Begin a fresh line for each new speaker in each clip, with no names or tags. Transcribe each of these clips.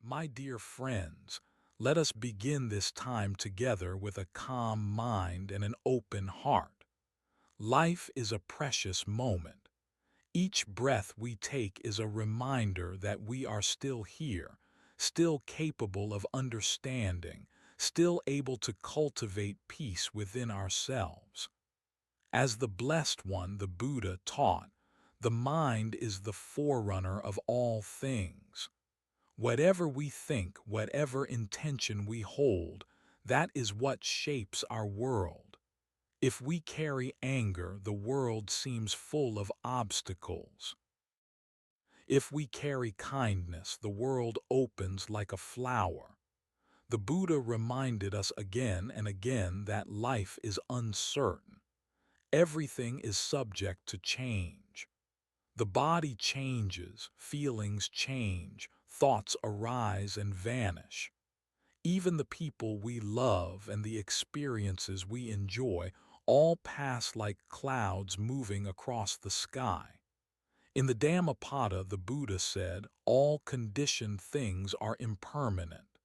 My dear friends, let us begin this time together with a calm mind and an open heart. Life is a precious moment. Each breath we take is a reminder that we are still here, still capable of understanding, still able to cultivate peace within ourselves. As the Blessed One, the Buddha, taught, the mind is the forerunner of all things. Whatever we think, whatever intention we hold, that is what shapes our world. If we carry anger, the world seems full of obstacles. If we carry kindness, the world opens like a flower. The Buddha reminded us again and again that life is uncertain. Everything is subject to change. The body changes, feelings change, thoughts arise and vanish. Even the people we love and the experiences we enjoy all pass like clouds moving across the sky. In the Dhammapada, the Buddha said, all conditioned things are impermanent.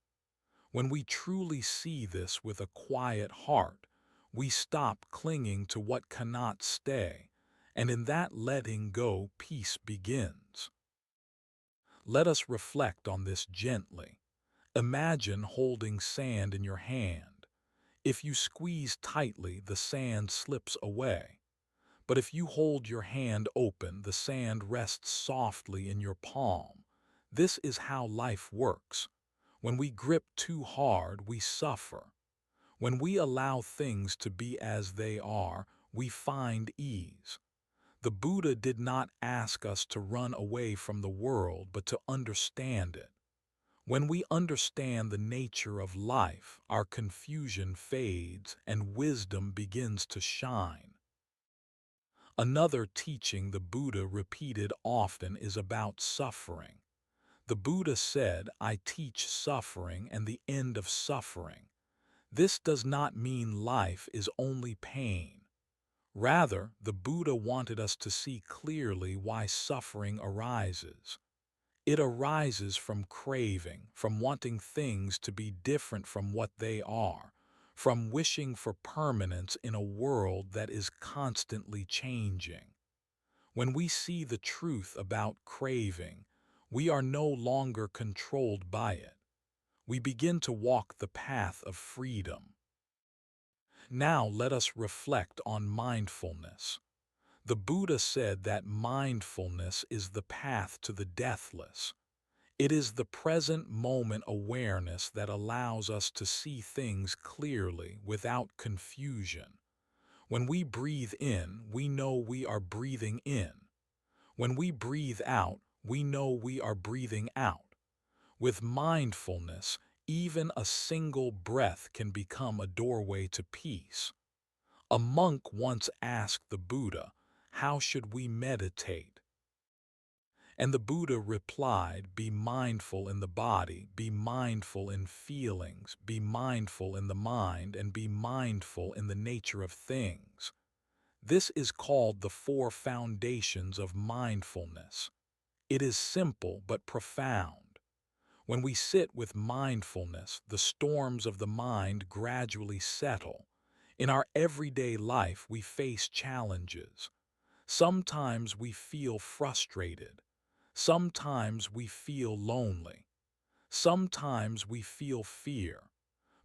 When we truly see this with a quiet heart, we stop clinging to what cannot stay, and in that letting go, peace begins. Let us reflect on this gently. Imagine holding sand in your hand. If you squeeze tightly, the sand slips away. But if you hold your hand open, the sand rests softly in your palm. This is how life works. When we grip too hard, we suffer. When we allow things to be as they are, we find ease. The Buddha did not ask us to run away from the world, but to understand it. When we understand the nature of life, our confusion fades and wisdom begins to shine. Another teaching the Buddha repeated often is about suffering. The Buddha said, "I teach suffering and the end of suffering." This does not mean life is only pain. Rather, the Buddha wanted us to see clearly why suffering arises. It arises from craving, from wanting things to be different from what they are, from wishing for permanence in a world that is constantly changing. When we see the truth about craving, we are no longer controlled by it. We begin to walk the path of freedom. Now let us reflect on mindfulness. The Buddha said that mindfulness is the path to the deathless. It is the present moment awareness that allows us to see things clearly without confusion. When we breathe in, we know we are breathing in. When we breathe out, we know we are breathing out. With mindfulness, even a single breath can become a doorway to peace. A monk once asked the Buddha, "How should we meditate?" And the Buddha replied, "Be mindful in the body, be mindful in feelings, be mindful in the mind, and be mindful in the nature of things." This is called the four foundations of mindfulness. It is simple but profound. When we sit with mindfulness, the storms of the mind gradually settle. In our everyday life, we face challenges. Sometimes we feel frustrated. Sometimes we feel lonely. Sometimes we feel fear.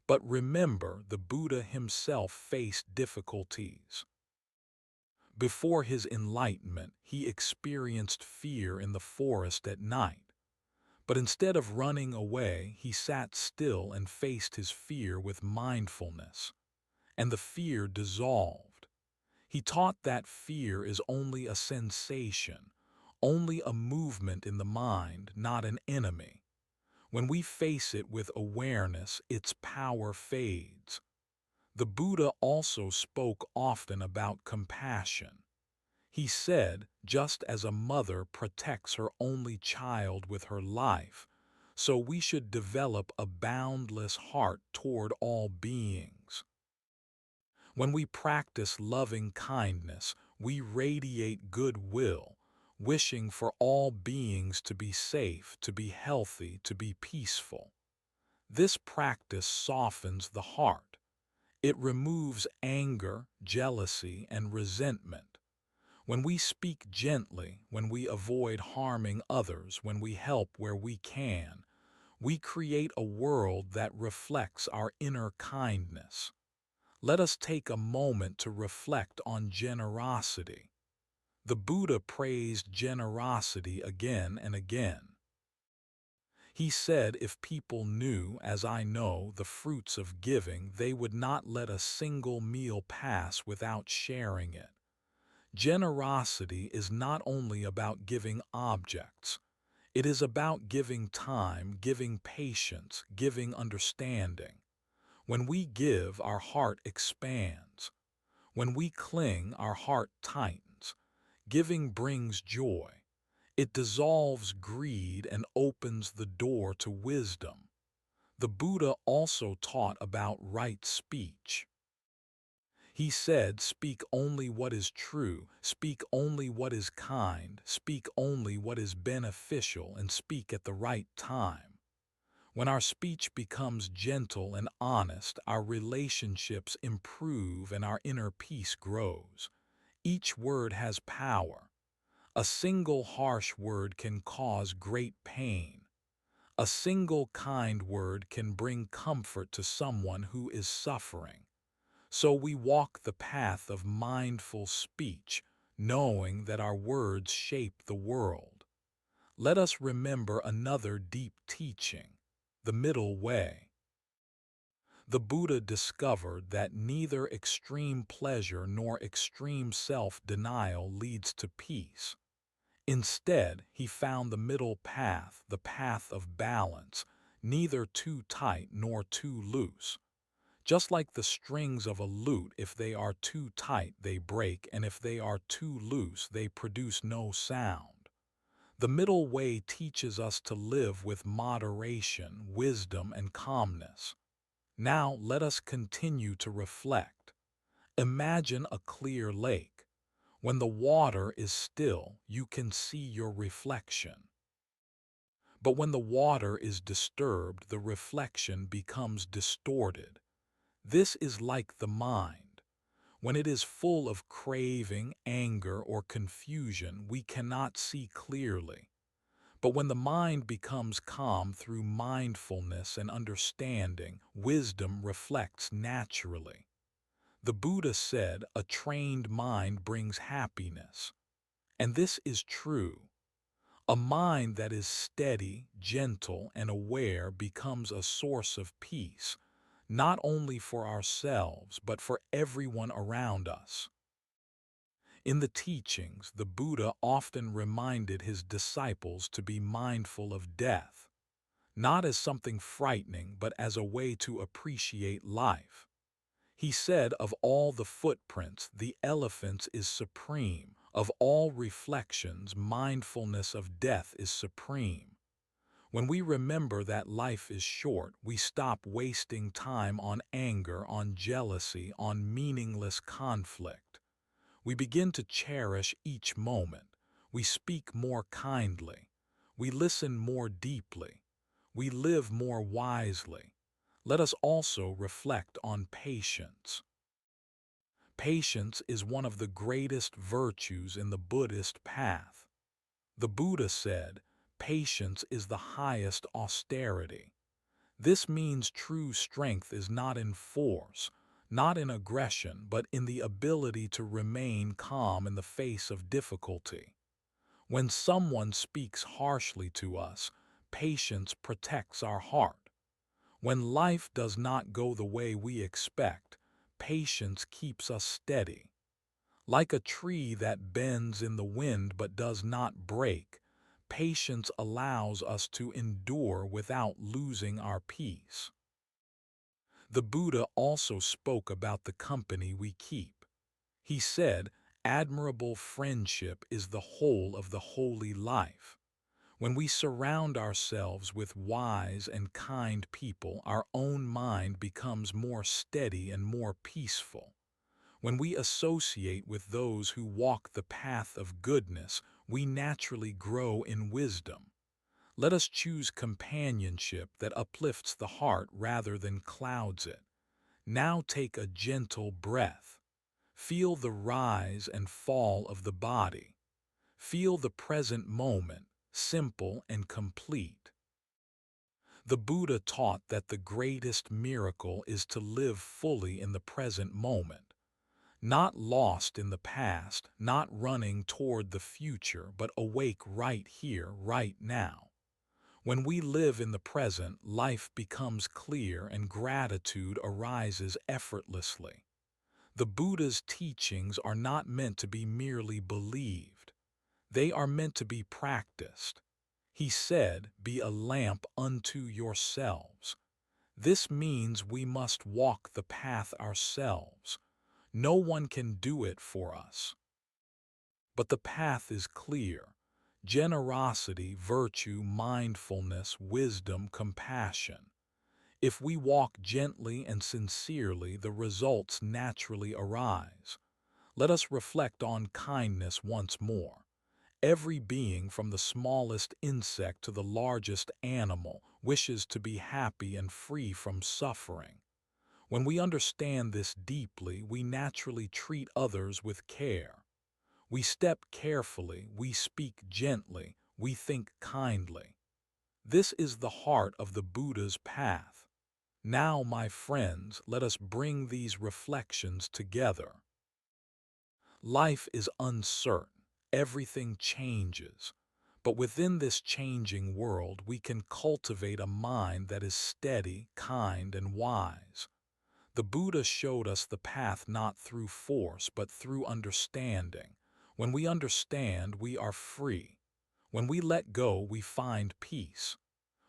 But remember, the Buddha himself faced difficulties. Before his enlightenment, he experienced fear in the forest at night. But instead of running away, he sat still and faced his fear with mindfulness. And the fear dissolved. He taught that fear is only a sensation, only a movement in the mind, not an enemy. When we face it with awareness, its power fades. The Buddha also spoke often about compassion. He said, just as a mother protects her only child with her life, so we should develop a boundless heart toward all beings. When we practice loving kindness, we radiate goodwill. wishing for all beings to be safe, to be healthy, to be peaceful. This practice softens the heart. It removes anger, jealousy, and resentment. When we speak gently, when we avoid harming others, when we help where we can, we create a world that reflects our inner kindness. Let us take a moment to reflect on generosity. The Buddha praised generosity again and again. He said, if people knew, as I know, the fruits of giving, they would not let a single meal pass without sharing it. Generosity is not only about giving objects. It is about giving time, giving patience, giving understanding. When we give, our heart expands. When we cling, our heart tightens. Giving brings joy. It dissolves greed and opens the door to wisdom. The Buddha also taught about right speech. He said, speak only what is true, speak only what is kind, speak only what is beneficial, and speak at the right time. When our speech becomes gentle and honest, our relationships improve and our inner peace grows. Each word has power. A single harsh word can cause great pain. A single kind word can bring comfort to someone who is suffering. So we walk the path of mindful speech, knowing that our words shape the world. Let us remember another deep teaching, the middle way. The Buddha discovered that neither extreme pleasure nor extreme self-denial leads to peace. Instead, he found the middle path, the path of balance, neither too tight nor too loose. Just like the strings of a lute, if they are too tight, they break, and if they are too loose, they produce no sound. The middle way teaches us to live with moderation, wisdom, and calmness. Now let us continue to reflect. Imagine a clear lake. When the water is still, you can see your reflection. But when the water is disturbed, the reflection becomes distorted. This is like the mind. When it is full of craving, anger, or confusion, we cannot see clearly. But when the mind becomes calm through mindfulness and understanding, wisdom reflects naturally. The Buddha said, a trained mind brings happiness. And this is true. A mind that is steady, gentle, and aware becomes a source of peace, not only for ourselves, but for everyone around us. In the teachings, the Buddha often reminded his disciples to be mindful of death, not as something frightening, but as a way to appreciate life. He said, of all the footprints, the elephant's is supreme. Of all reflections, mindfulness of death is supreme. When we remember that life is short, we stop wasting time on anger, on jealousy, on meaningless conflict. We begin to cherish each moment. We speak more kindly. We listen more deeply. We live more wisely. Let us also reflect on patience. Patience is one of the greatest virtues in the Buddhist path. The Buddha said, patience is the highest austerity. This means true strength is not in force, not in aggression, but in the ability to remain calm in the face of difficulty. When someone speaks harshly to us, patience protects our heart. When life does not go the way we expect, patience keeps us steady. Like a tree that bends in the wind but does not break, patience allows us to endure without losing our peace. The Buddha also spoke about the company we keep. He said, admirable friendship is the whole of the holy life. When we surround ourselves with wise and kind people, our own mind becomes more steady and more peaceful. When we associate with those who walk the path of goodness, we naturally grow in wisdom. Let us choose companionship that uplifts the heart rather than clouds it. Now take a gentle breath. Feel the rise and fall of the body. Feel the present moment, simple and complete. The Buddha taught that the greatest miracle is to live fully in the present moment, not lost in the past, not running toward the future, but awake right here, right now. When we live in the present, life becomes clear and gratitude arises effortlessly. The Buddha's teachings are not meant to be merely believed. They are meant to be practiced. He said, "Be a lamp unto yourselves." This means we must walk the path ourselves. No one can do it for us. But the path is clear. Generosity, virtue, mindfulness, wisdom, compassion. If we walk gently and sincerely, the results naturally arise. Let us reflect on kindness once more. Every being, from the smallest insect to the largest animal, wishes to be happy and free from suffering. When we understand this deeply, we naturally treat others with care. We step carefully, we speak gently, we think kindly. This is the heart of the Buddha's path. Now, my friends, let us bring these reflections together. Life is uncertain. Everything changes. But within this changing world, we can cultivate a mind that is steady, kind, and wise. The Buddha showed us the path not through force, but through understanding. When we understand, we are free. When we let go, we find peace.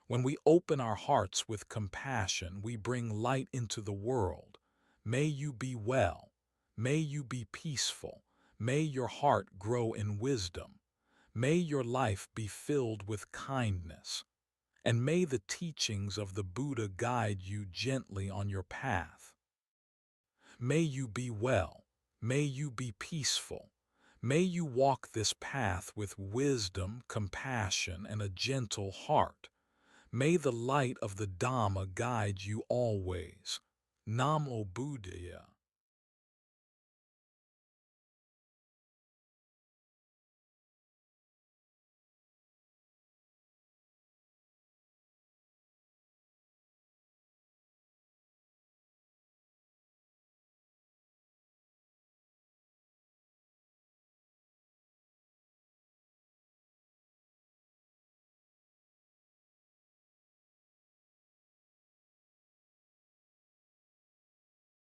When we open our hearts with compassion, we bring light into the world. May you be well. May you be peaceful. May your heart grow in wisdom. May your life be filled with kindness. And may the teachings of the Buddha guide you gently on your path. May you be well. May you be peaceful. May you walk this path with wisdom, compassion, and a gentle heart. May the light of the Dhamma guide you always. Namo Buddhaya.